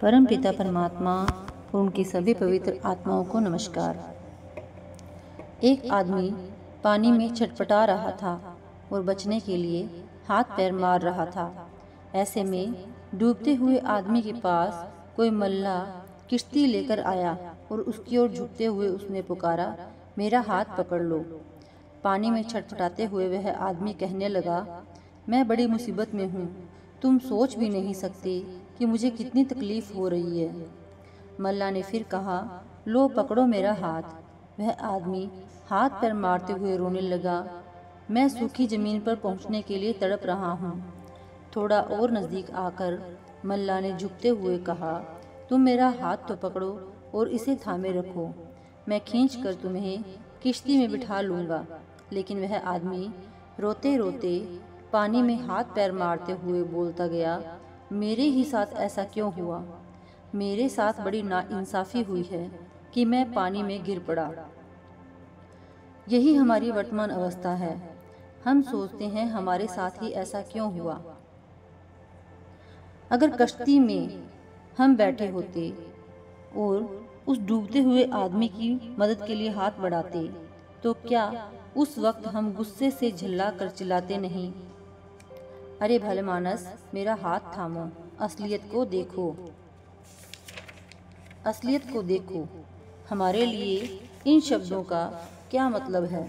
परम पिता परमात्मा और उनकी सभी पवित्र आत्माओं को नमस्कार। एक आदमी पानी में छटपटा रहा था और बचने के लिए हाथ पैर मार रहा था। ऐसे में डूबते हुए आदमी के पास कोई मल्लाह किश्ती लेकर आया और उसकी ओर झुकते हुए उसने पुकारा, मेरा हाथ पकड़ लो। पानी में छटपटाते हुए वह आदमी कहने लगा, मैं बड़ी मुसीबत में हूँ, तुम सोच भी नहीं सकते कि मुझे कितनी तकलीफ हो रही है। मल्लाह ने फिर कहा, लो पकड़ो मेरा हाथ। वह आदमी हाथ पैर मारते हुए रोने लगा, मैं सूखी जमीन पर पहुंचने के लिए तड़प रहा हूँ। थोड़ा और नज़दीक आकर मल्लाह ने झुकते हुए कहा, तुम मेरा हाथ तो पकड़ो और इसे थामे रखो, मैं खींच कर तुम्हें किश्ती में बिठा लूँगा। लेकिन वह आदमी रोते रोते पानी में हाथ पैर मारते हुए बोलता गया, मेरे ही साथ ऐसा क्यों हुआ? मेरे साथ बड़ी नाइंसाफ़ी हुई है कि मैं पानी में गिर पड़ा। यही हमारी वर्तमान अवस्था है। हम सोचते हैं हमारे साथ ही ऐसा क्यों हुआ। अगर कश्ती में हम बैठे होते और उस डूबते हुए आदमी की मदद के लिए हाथ बढ़ाते, तो क्या उस वक्त हम गुस्से से झल्ला कर चिल्लाते नहीं, अरे भले मानस, मेरा हाथ थामो, असलियत को देखो, असलियत को देखो। हमारे लिए इन शब्दों का क्या मतलब है?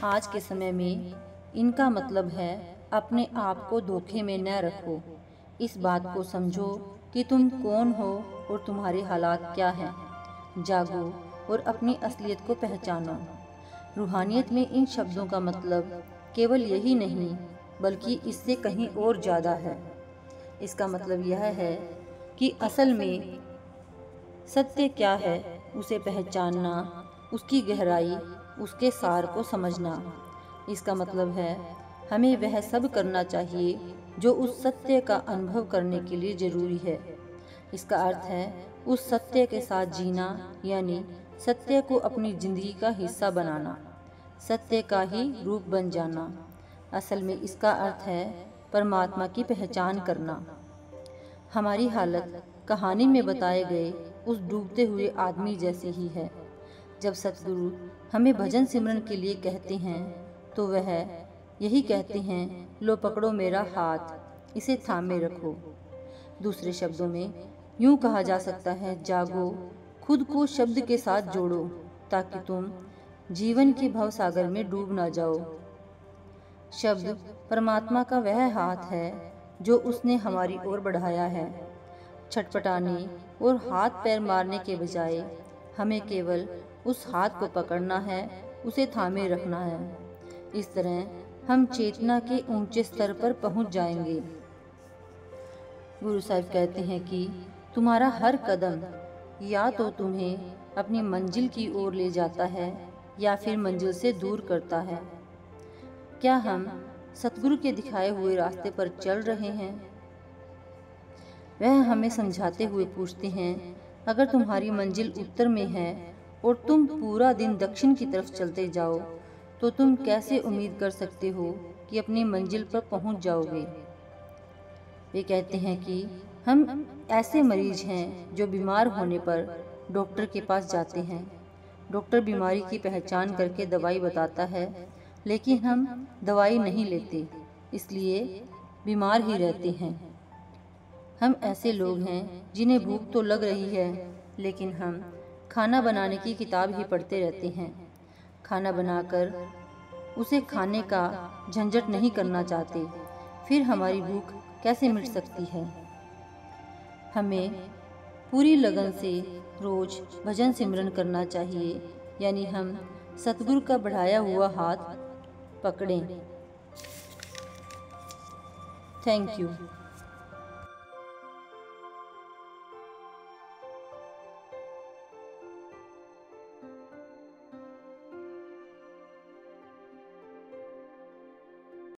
आज के समय में इनका मतलब है, अपने आप को धोखे में न रखो। इस बात को समझो कि तुम कौन हो और तुम्हारे हालात क्या हैं। जागो और अपनी असलियत को पहचानो। रूहानियत में इन शब्दों का मतलब केवल यही नहीं, बल्कि इससे कहीं और ज़्यादा है। इसका मतलब यह है कि असल में सत्य क्या है, उसे पहचानना, उसकी गहराई, उसके सार को समझना। इसका मतलब है, हमें वह सब करना चाहिए जो उस सत्य का अनुभव करने के लिए ज़रूरी है। इसका अर्थ है उस सत्य के साथ जीना, यानी सत्य को अपनी ज़िंदगी का हिस्सा बनाना, सत्य का ही रूप बन जाना। असल में इसका अर्थ है परमात्मा की पहचान करना। हमारी हालत कहानी में बताए गए उस डूबते हुए आदमी जैसी ही है। जब सतगुरु हमें भजन सिमरन के लिए कहते हैं, तो वह यही कहते हैं, लो पकड़ो मेरा हाथ, इसे थामे रखो। दूसरे शब्दों में यूँ कहा जा सकता है, जागो, खुद को शब्द के साथ जोड़ो, ताकि तुम जीवन के भवसागर में डूब ना जाओ। शब्द परमात्मा का वह हाथ है जो उसने हमारी ओर बढ़ाया है। छटपटाने और हाथ पैर मारने के बजाय हमें केवल उस हाथ को पकड़ना है, उसे थामे रखना है। इस तरह हम चेतना के ऊंचे स्तर पर पहुंच जाएंगे। गुरु साहिब कहते हैं कि तुम्हारा हर कदम या तो तुम्हें अपनी मंजिल की ओर ले जाता है या फिर मंजिल से दूर करता है। क्या हम सतगुरु के दिखाए हुए रास्ते पर चल रहे हैं? वह हमें समझाते हुए पूछते हैं, अगर तुम्हारी मंजिल उत्तर में है और तुम पूरा दिन दक्षिण की तरफ चलते जाओ, तो तुम कैसे उम्मीद कर सकते हो कि अपनी मंजिल पर पहुंच जाओगे? वे कहते हैं कि हम ऐसे मरीज हैं जो बीमार होने पर डॉक्टर के पास जाते हैं। डॉक्टर बीमारी की पहचान करके दवाई बताता है, लेकिन हम दवाई नहीं लेते, इसलिए बीमार ही रहते हैं। हम ऐसे लोग हैं जिन्हें भूख तो लग रही है, लेकिन हम खाना बनाने की किताब ही पढ़ते रहते हैं। खाना बनाकर उसे खाने का झंझट नहीं करना चाहते, फिर हमारी भूख कैसे मिट सकती है? हमें पूरी लगन से रोज भजन सिमरन करना चाहिए, यानी हम सतगुरु का बढ़ाया हुआ हाथ पकड़ें। Thank you.